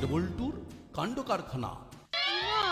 নাটবল্টুর কাণ্ড কারখানা। মা,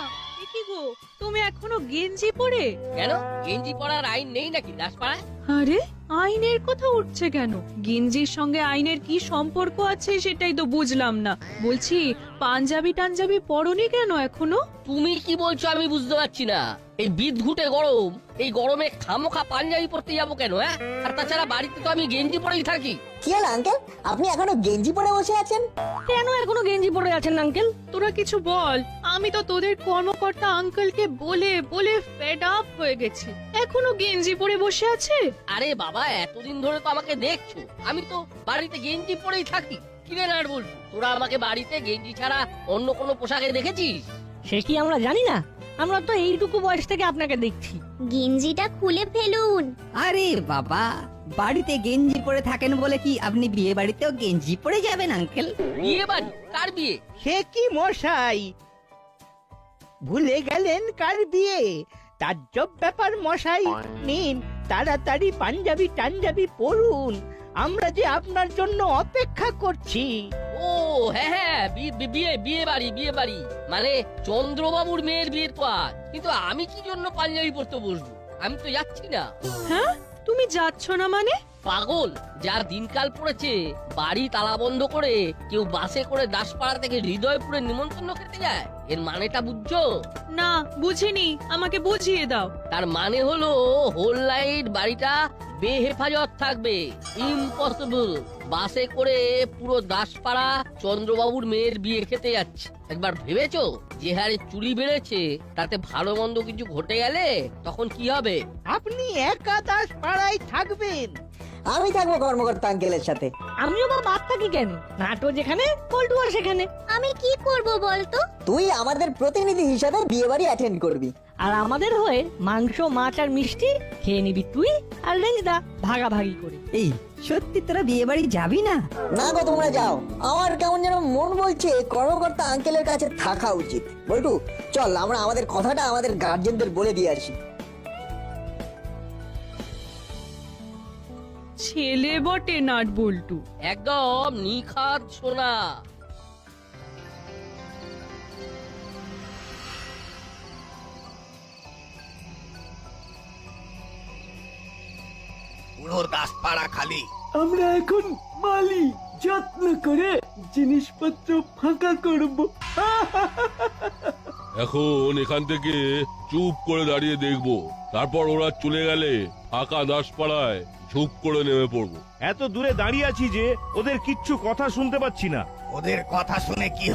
এ কি গো, তুমি এখনো গেঞ্জি পরে? কেন গেঞ্জি পরার আইন নেই নাকি দাসপাড়ায়? আরে, আইনের কথা উঠছে কেন? গেঞ্জির সঙ্গে আইনের কি সম্পর্ক আছে সেটাই তো বুঝলাম না। বলছি, পাঞ্জাবি টাঞ্জাবি পরনি কেন এখনো? তুমি কি বলছো আমি বুঝতে পারছি না। এই বিদঘুটে গরম, এই গরমে খামোখা পাঞ্জাবি পরতে যাবো কেন? হ্যাঁ, আর তাছাড়া বাড়িতে তো আমি গেঞ্জি পরেই থাকি। কি হলো আঙ্কেল, আপনি এখনো গেঞ্জি পরে বসে আছেন? কেন এখনো গেঞ্জি পরে আছেন আঙ্কেল? তোরা কিছু বল। আমি তো তোদের কর্মকর্তা আঙ্কেলকে বলে বলে ফেড আপ হয়ে গেছি। এখনো গেঞ্জি পরে বসে আছে? আরে বাবা, এতদিন ধরে তো আমাকে দেখছো, আমি তো বাড়িতে গেঞ্জি পরেই থাকি। কিরে নাট বলছো, তোরা আমাকে বাড়িতে গেঞ্জি ছাড়া অন্য কোনো পোশাকে দেখেছিস? সে কি আমরা জানি না? আমরা তো এইটুকু বয়স থেকে আপনাকে দেখছি। গেঞ্জিটা খুলে ফেলুন। আরে বাবা, বাড়িতে গেঞ্জি পরে থাকেন বলে কি আপনি বিয়ে বাড়িতেও গেঞ্জি পরে যাবেন আঙ্কেল? বিয়ে বাড়ি? কার বিয়ে? সে কি মশাই, ভুলে গেলেন কার বিয়ে? তাজ্জব ব্যাপার মশাই। নিন, তাড়াতাড়ি পাঞ্জাবি টাঞ্জাবি পরুন, আমরা যে আপনার জন্য অপেক্ষা করছি। ও হ্যাঁ হ্যাঁ, বিয়ে বাড়ি মানে চন্দ্রবাবুর মেয়ের বিয়ে তো আজ। কিন্তু আমি কি জন্য পাঞ্জাবি পরতে বসবো? আমি তো যাচ্ছি না। হ্যাঁ, তুমি যাচ্ছ না মানে? পাগল, যার দিনকাল পড়েছে, বাড়ি তালা বন্ধ করে কেউ বাসে করে দাসপাড়া থেকে হৃদয়পুরে নিমন্ত্রণ খেতে যায়, এর মানেটা বুঝছো? না, বুঝিনি, আমাকে বুঝিয়ে দাও। তার মানে হলো হোল নাইট বাড়িটা বেহেফাজত থাকবে। ইম্পসিবল। বাসে করে পুরো দাসপাড়া চন্দ্রবাবুর মেয়ের বিয়ে খেতে যাচ্ছে। একবার ভেবেছো যে হারে চুরি বেড়েছে, তাতে ভালো মন্দ কিছু ঘটে গেলে তখন কি হবে? আপনি একা দাস পাড়ায় থাকবেন? আমি থাকবো কর্মকর্তা আঙ্কেলের সাথে। আমিও বা বাদ থাকি কেন? নাটো যেখানে, পল্টু আর সেখানে। আমি কি করব বলতো? তুই আমাদের প্রতিনিধি হিসাবে বিয়ে বাড়ি অ্যাটেন্ড করবি। আর আমাদের হয়ে মাংস, মাছ আর মিষ্টি খেয়ে নিবি তুই আর রেঞ্জদা, ভাগাভাগি করে। এই সত্যি তোরা বিয়ে বাড়ি যাবি না? না গো, তোমরা যাও। আমার কেমন যেন মন বলছে কর্মকর্তা আঙ্কেলের কাছে থাকা উচিত। বল্টু, চল আমরা আমাদের কথাটা আমাদের গার্জেনদের বলে দিয়ে আসি। ছেলে বটে নাট বল্টু। একদম নিখাত সোনা। পুরো দাসপাড়া খালি। আমরা এখন মালি যত্ন করে জিনিসপত্র ফাঁকা করব। এখন এখান থেকে চুপ করে দাঁড়িয়ে দেখবো, তারপর ওরা চলে গেলে ফাঁকা দাসপাড়ায় ঝুপ করে নেমে পড়বো। এত দূরে দাঁড়িয়ে আছি যে ওদের কিচ্ছু কথা শুনতে পাচ্ছি না। ওদের কথা শুনে কি